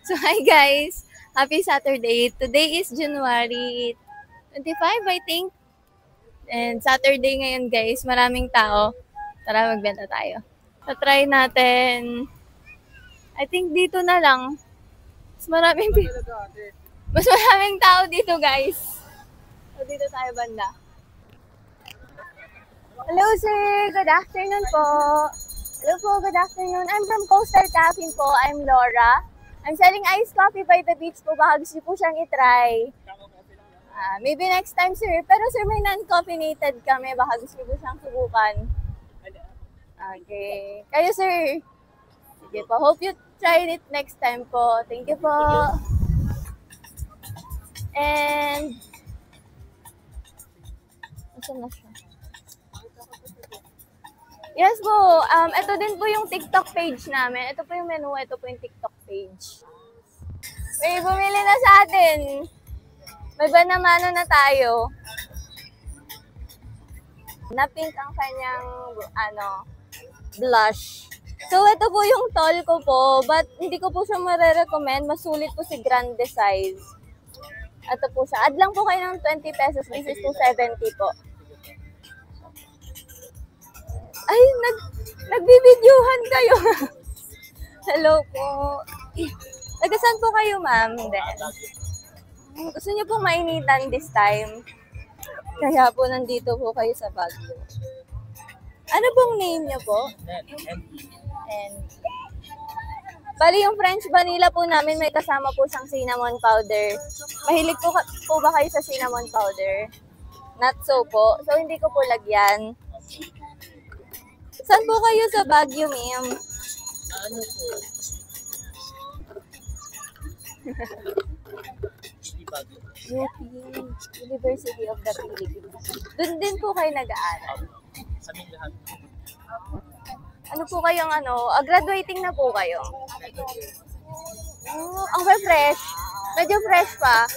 So, hi guys! Happy Saturday! Today is January 25, I think. And Saturday ngayon guys, maraming tao. Tara, magbenta tayo. So, try natin. I think dito na lang. Mas maraming, mas maraming tao dito guys. So, dito tayo banda. Hello sir! Good afternoon po! Hello po, good afternoon. I'm from Coastal Cafe po. I'm Laura. I'm selling iced coffee by the beach po. Baka gusto po siyang itry. Maybe next time, sir. Pero sir, may non-caffeinated kami. Baka gusto po siyang subukan. Okay. Kayo, sir. Sige po. Hope you try it next time po. Thank you po. And... Asan na siya? Yes po. Ito din po yung TikTok page namin. Ito po yung menu. Ito po yung TikTok page. May bumili na sa atin. May banamano na tayo. Na pink ang kanyang blush. So, ito po yung tall ko po. But hindi ko po siya marirecommend. Masulit po si grande size. Ito po siya. Add lang po kayo ng 20 pesos. This is 270 po. Ay, nagbibidyohan kayo. Hello po. Nagasan po kayo, ma'am? Hindi. Gusto niyo pong mainitan this time? Kaya po nandito po kayo sa Baguio. Ano pong name niyo po? And bali yung French vanilla po namin may kasama po siyang cinnamon powder. Mahilig po ba kayo sa cinnamon powder? Not so po. So hindi ko po lagyan. Saan po kayo sa Baguio, ma'am? Ano po? UP, University of the Philippines. Doon din po kayo nag-aaral. Sa amin lahat. Ano po kayong graduating na po kayo? Oh, ang fresh. Medyo fresh pa.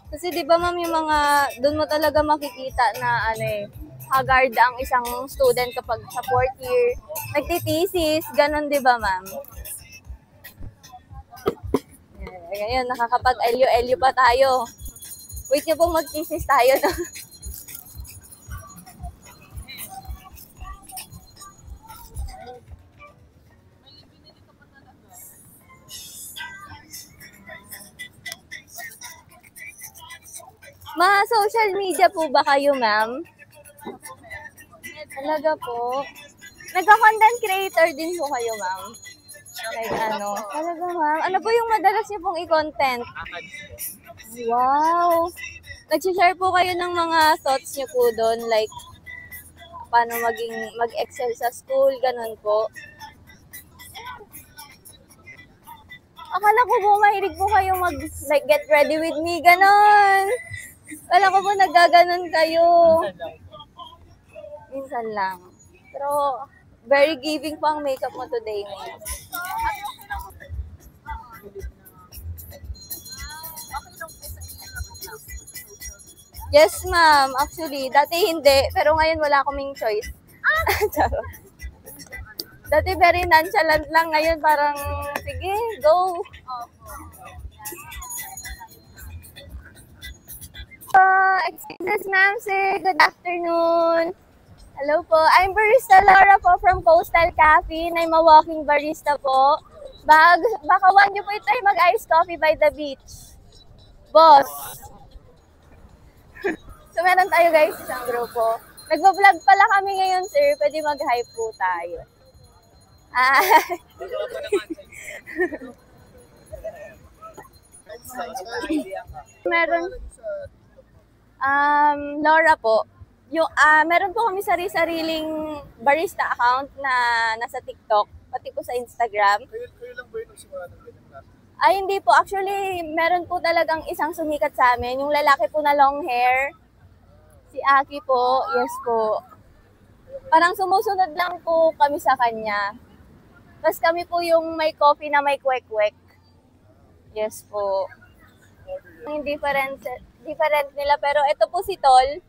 Kasi di ba ma'am yung mga, doon mo talaga makikita na haggard ang isang student kapag sa fourth year. Nagtitesis, ganun di ba ma'am? Ngayon, nakakapag-elyo-elyo pa tayo. Wait nyo pong mag-thesis tayo, no? Mga social media po ba kayo, ma'am? Talaga po. Nagka-content creator din po kayo, ma'am? Like talaga ma'am. Ano po yung madalas niyo pong i-content? Wow! Nag-share po kayo ng mga thoughts niyo po doon, like paano mag-excel sa school, ganun po. Akala ko po mahilig po kayo get ready with me, ganun. Akala ko po naggaganon kayo. Minsan lang. Pero very giving po ang makeup mo today, ma'am. Yes, ma'am. Actually, dati hindi. Pero ngayon wala kaming choice. Dati very nonchalant lang. Ngayon parang, sige, go. Excuse ma'am, sir. Good afternoon. Hello po. I'm Barista Laura po from Coastal Cafe. I'm a walking barista po. Baka want nyo po ito ay mag-iced coffee by the beach. Boss. So, meron tayo guys, isang grupo. Nagbo-vlog pala kami ngayon, sir. Pwede mag-hi po tayo. Meron. Laura po. Meron po kami sariling barista account na nasa TikTok, pati po sa Instagram. Kayo lang ba yung nagsimula ng ganyan klase? Ay, hindi po. Actually, meron po talagang isang sumikat sa amin. Yung lalaki po na long hair. Si Aki po. Yes po. Parang sumusunod lang po kami sa kanya. Tapos kami po yung may coffee na may kwek-kwek. Yes po. Yung different nila. Pero ito po si Tol.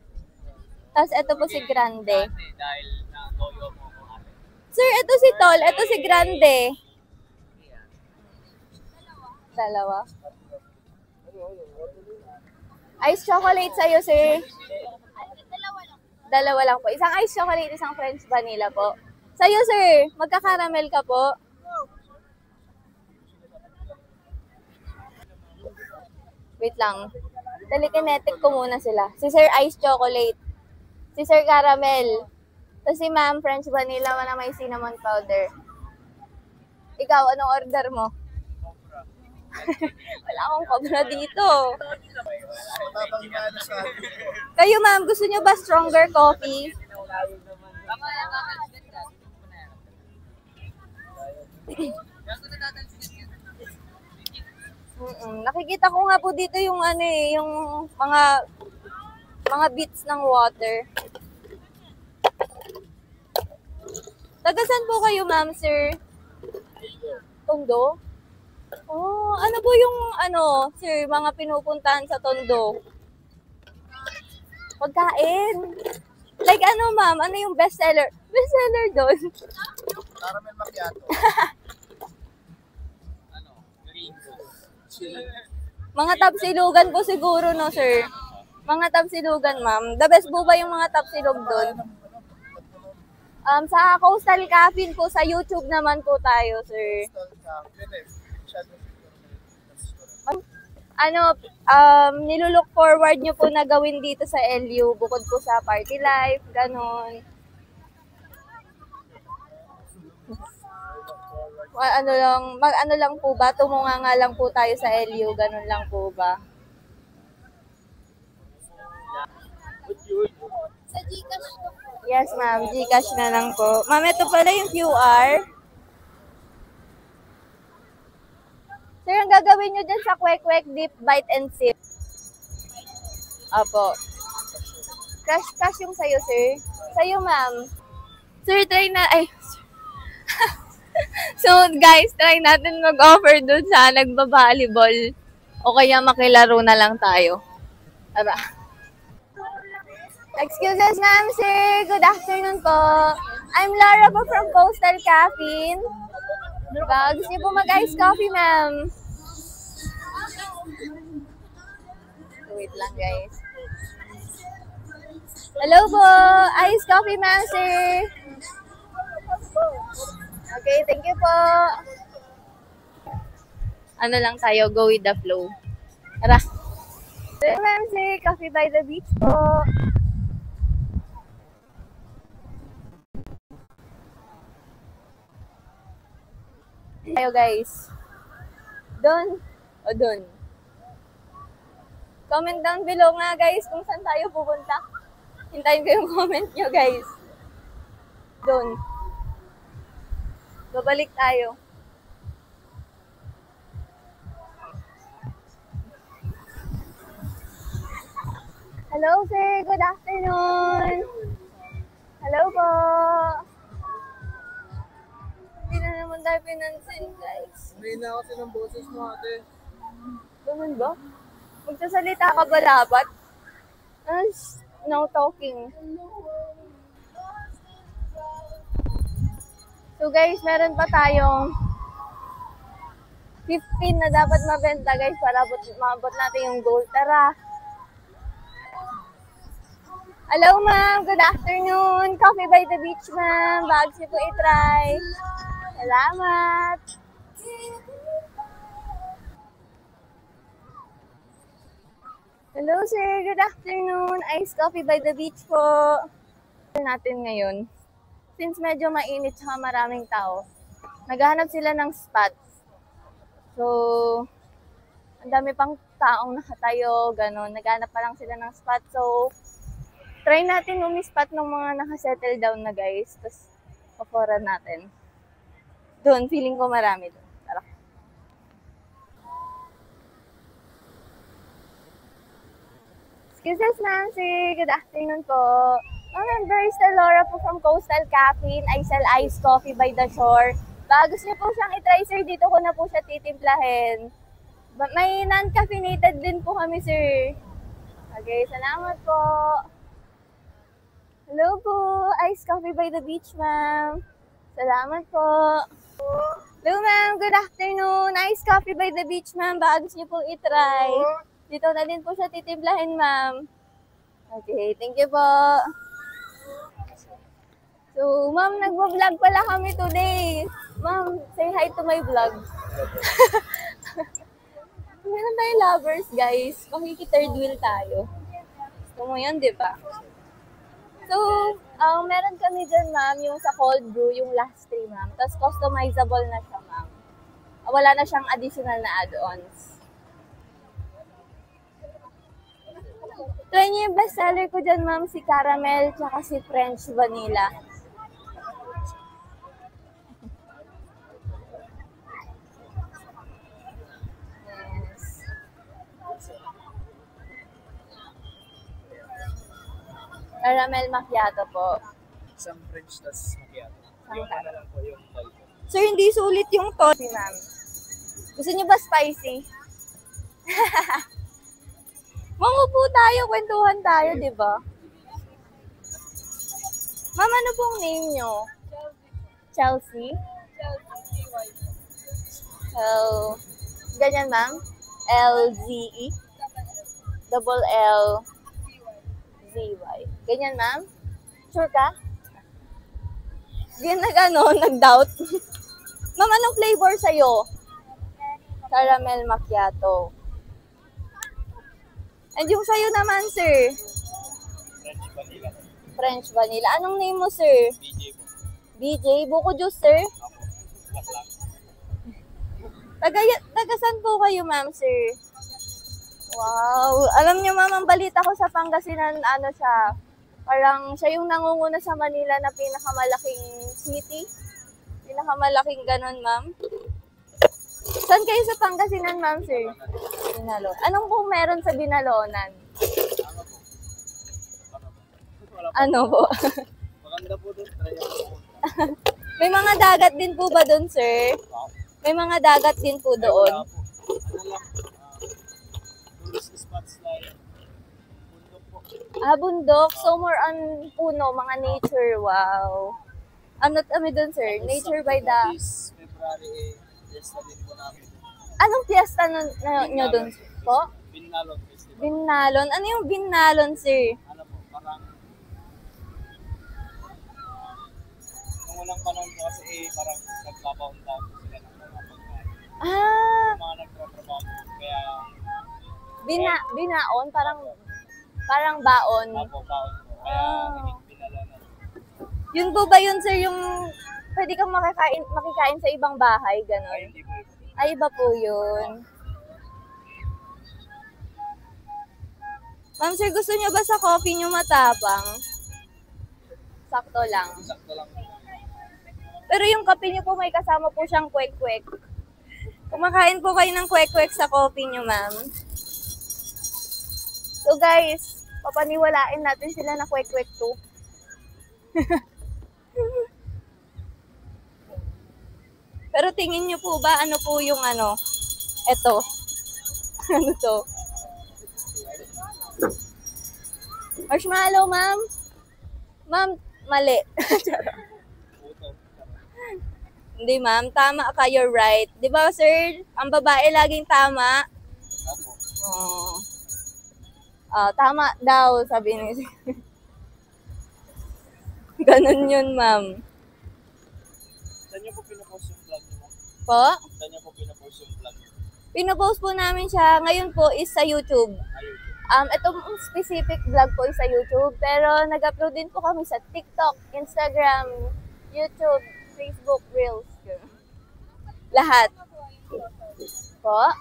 Tapos ito po si Grande. Dahil na-toyo mo ako ate. Sir, ito si Tol. Ito si Grande. Dalawa. Ice chocolate sa'yo, sir. Dalawa lang po. Isang ice chocolate, isang French vanilla po. Sa'yo, sir. Magka-caramel ka po. Wait lang. Telekinetic ko muna sila. Si Sir Ice Chocolate. Si Sir Caramel. Tapos si Ma'am French Vanilla na may cinnamon powder. Ikaw, anong order mo? Wala akong cobra dito. Matabang nga na sa akin. Kayo, ma'am, gusto nyo ba stronger coffee? Nakikita ko nga po dito yung ano eh, yung mga bits ng water. Tagasan po kayo, ma'am, sir? Tondo? Oh, ano po yung ano, sir, mga pinupuntahan sa Tondo? Pagkain. Like ano, ma'am? Ano yung bestseller? Bestseller doon? Caramel macchiato. Green. Mga tapsilugan po siguro, no, sir? Mga tapsilugan, ma'am. The best po ba yung mga tapsilog doon? Sa Coastal Cafe po, sa YouTube naman po tayo, sir. Ano, nilulook forward nyo po na gawin dito sa LU, bukod po sa party life, ganon. Ano lang po ba, tumunga nga lang po tayo sa LU, ganon lang po ba? Sa Gcash po. Yes, ma'am, Gcash na lang po. Ma'am, ito pala yung QR. Sir, ang gagawin nyo dyan sa Kwek-Kwek Dip, Bite and Sip. Apo. Cash yung sa'yo, sir. Sa'yo, ma'am. Sir, try na, ay. So, guys, try natin mag-offer dun sa nagbabalibol. O kaya makilaro na lang tayo. Tara. Excuses, ma'am, sir. Good afternoon po. I'm Laura po from Coastal Caffeine. Diba? Gusto niyo po mag-ice coffee, ma'am? Wait lang, guys. Hello po. Ice coffee, ma'am, sir. Okay, thank you po. Ano lang tayo, go with the flow. Tara. Sir, ma'am, sir. Coffee by the beach po. Tayo, guys. Doon. O doon. Comment down below nga, guys, kung saan tayo pupunta. Hintayin ko yung comment nyo, guys. Doon. Babalik tayo. Hello, sir. Good afternoon. Hello po. Hindi na naman tayo pinansin, guys. Hindi na kasi ng boses mo, ate. Ganun ba? Magsasalita ka ba dapat? No talking. So guys, meron pa tayong 15 na dapat mabenta, guys, para maabot natin yung goal. Tara! Hello, ma'am. Good afternoon. Coffee by the beach, ma'am. Bags niyo po i-try. Salamat. Hello, sir. Good afternoon. Iced coffee by the beach po. Natin ngayon. Since medyo mainit tsaka maraming tao, naghahanap sila ng spots. So, ang dami pang taong nakatayo, gano'n. Naghahanap pa lang sila ng spot. So, try natin umi-spot ng mga nakasettle down na, guys. Tapos, paporan natin. Doon, feeling ko marami doon. Tara. Excuses, ma'am, sir. Good afternoon po. I'm Barista Laura po from Coastal Caffeine. I sell iced coffee by the shore. Baka gusto niyo po siyang i-try, sir, dito ko na po siya titimplahin. May non-caffeinated din po kami, sir. Okay, salamat po. Hello po. Iced coffee by the beach, ma'am. Salamat po. Hello, ma'am. good afternoon. Nice coffee by the beach, ma'am. Baka gusto niyo pong itry. Dito na din po siya titimplahin, ma'am. Okay, thank you po. So, ma'am, nagbo-vlog pala kami today. Ma'am, say hi to my vlog. Meron tayong lovers, guys. Makiki-third wheel tayo. Gusto mo yun, di ba? So, meron kami dyan, ma'am, yung sa cold brew, yung last 3, ma'am. Tapos customizable na siya, ma'am. Wala na siyang additional na add-ons. Try niyo yung bestseller ko dyan, ma'am, si caramel tsaka si French vanilla. Yes. Caramel macchiato po. Isang French tas macchiato. Yung ano lang po, yung tall. Sir, hindi sulit yung tosi, ma'am. Gusto niyo ba spicy? Mangupo tayo, kwentuhan tayo, di ba? Ma'am, ano pong name nyo? Chelsea? So, ganyan, ma'am? L-Z-E? Double L-Z-Y. Ganyan, ma'am? Sure ka? Hindi nag-doubt. Ma'am, anong flavor sa'yo? Caramel macchiato. And yung sa'yo naman, sir? French vanilla. French vanilla. Anong name mo, sir? BJ po. BJ? Buko juice, sir? Ako. Black. Tagasan po kayo, ma'am, sir? Wow. Alam niyo, ma'am, ang balita ko sa Pangasinan, ano siya, parang siya yung nangunguna sa Manila na pinakamalaking city. Pinakamalaking ganun, ma'am. Saan kayo sa Pangasinan, ma'am, sir? Binalon. Anong po meron sa Binalonan? Ano po? Maganda po doon. Try po. May mga dagat din po ba doon, sir? May mga dagat din po doon. Wala po. Ano lang, tourist spots like bundok po. Bundok. So, more on puno, mga nature. Wow. Ano kami doon, sir? Nature by the... This February, fiesta din po namin. Anong fiesta nyo doon po? Binalon Festival. Binalon. Ano yung binalon, sir? Ano po, parang nung unang panahon po kasi parang nagpapaunta po sila ng mga pagkain. Yung mga nagtatrabaho po. Kaya Binaon? Parang baon. papapaon po. Kaya naging binalonan. Yun po ba yun, sir, yung pwede kang makikain sa ibang bahay, Ay, gano'n? hindi po. Ay, iba po yun. Ma'am, sir, gusto niyo ba sa coffee niyo matapang? Sakto lang. Sakto lang. Pero yung kape niyo po may kasama po siyang kwek-kwek. Kumakain po kayo ng kwek-kwek sa coffee niyo, ma'am. So guys, papaniwalain natin sila na kwek-kwek to. Pero tingin niyo po ba ano po yung ano? Eto. Ano to? Marshmallow, ma'am? Ma'am, mali. Puto. Hindi, ma'am. Tama ka, you're right. Di ba, sir? Ang babae laging tama. Opo. Tama daw, sabi ni sir. Ganun yun, ma'am. Saan niyo po pinapost yung vlog niyo? Po? Saan niyo po pinapost yung vlog niyo? Pinopost po namin siya. Ngayon po is sa YouTube. Ayun. Itong specific vlog po is sa YouTube. Pero nag-upload din po kami sa TikTok, Instagram, YouTube, Facebook, Reels. Lahat. Po.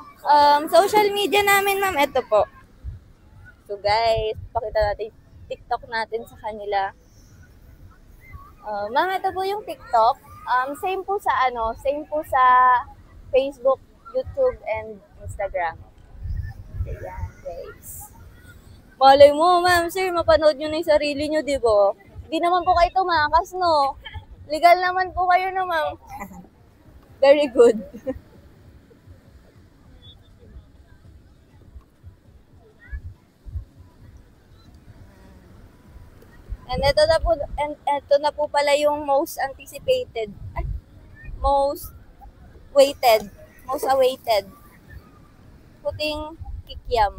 Social media namin, ma'am, ito po. So guys, pakita natin TikTok natin sa kanila. Ma'am, ito po yung TikTok. Same po sa Facebook, YouTube, and Instagram. Ayan, guys. Malay mo, ma'am, sir, mapanood nyo na yung sarili nyo, di ba? Hindi naman po kayo tumakas, no? Legal naman po kayo, no, ma'am? Very good. And ito na po pala yung most anticipated, most Waited. Most awaited. Puting kikiam.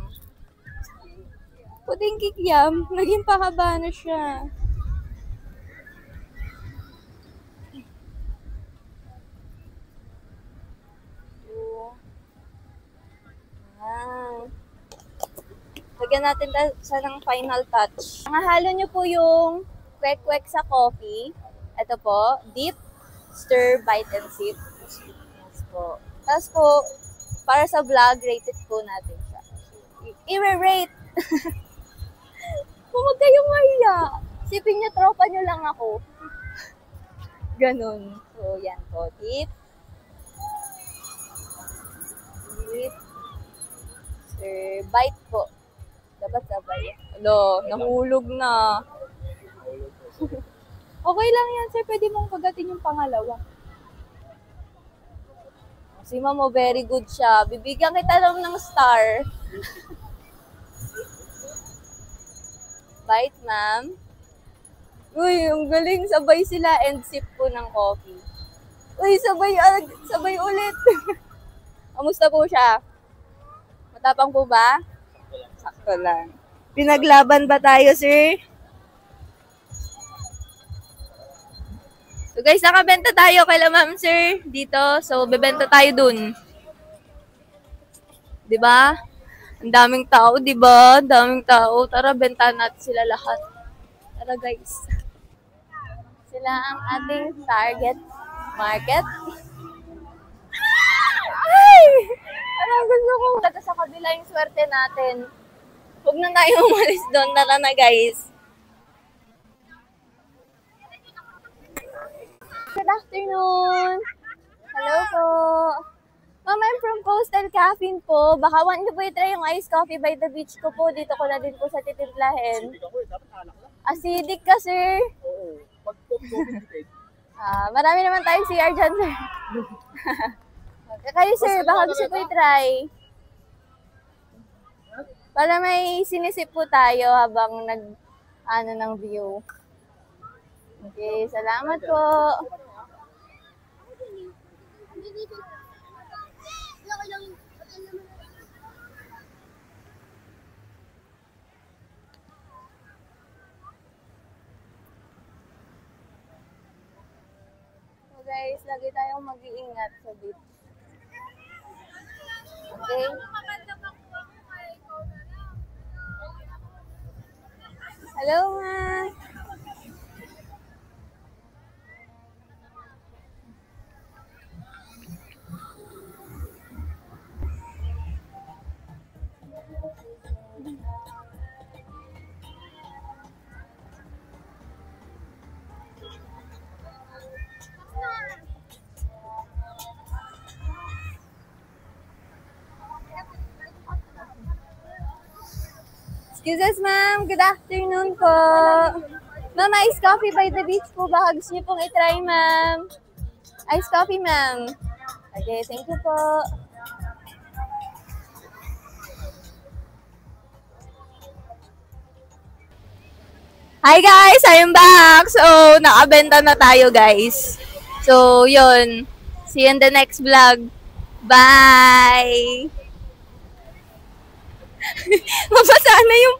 Puting kikiam. Naging pahaba na siya. Lagyan natin siya ng final touch. Halo nyo po yung kwek-kwek sa coffee. Ito po, dip, stir, bite, and sip. Yes po. Tapos po, para sa vlog, rated po natin siya. I-rate! Huwag kayong mahiya. Sipin nyo, tropa nyo lang ako. Ganun. So, yan po. Dip. Dip. Stir, bite po. Dapat sabay. Alo, nahulog na. Okay lang yan, sir. Pwede mong kagatin yung pangalawa. Si Mamo, very good siya. Bibigyan kita lang ng star. Bite, ma'am. Uy, ang galing. Sabay sila and sip po ng coffee. Uy, sabay ulit. Kamusta po siya? Matapang po ba? Sakto lang. Pinaglaban ba tayo, sir? So guys, nakabenta tayo kay ma'am, sir, dito. So, bebenta tayo dun. 'Di ba? Ang daming tao, 'di ba? Ang daming tao. Tara, bentahan natin sila lahat. Tara, guys. Sila ang ating target market. Ay! Parang gusto ko dito sa kabila yung swerte natin. Huwag na tayo umalis doon. Tara na, guys. Good afternoon. Hello po. Ma'am, I'm from Coastal Caffeine po. Baka want niyo po i-try yung iced coffee by the beach ko po. Dito ko na din po sa titimplahin. Acidic ako eh. Dapat anak lang. Acidic ka, sir. Oo. Pag COVID-19. Marami naman tayong CR dyan, sir. Kayo, sir, baka gusto po i-try. Para may sinisip po tayo habang ng view. Okay, salamat po. So guys, lagi tayong mag-iingat sa beach. Okay? Hello, ma. Excuse us, ma'am. Good afternoon po. Ma'am, iced coffee by the beach po. Baka gusto niyo pong i-try, ma'am. Iced coffee, ma'am. Okay, thank you po. Hi guys! I'm back! So, nakabenta na tayo, guys. So, yun. See you in the next vlog. Bye! Mabasa na yung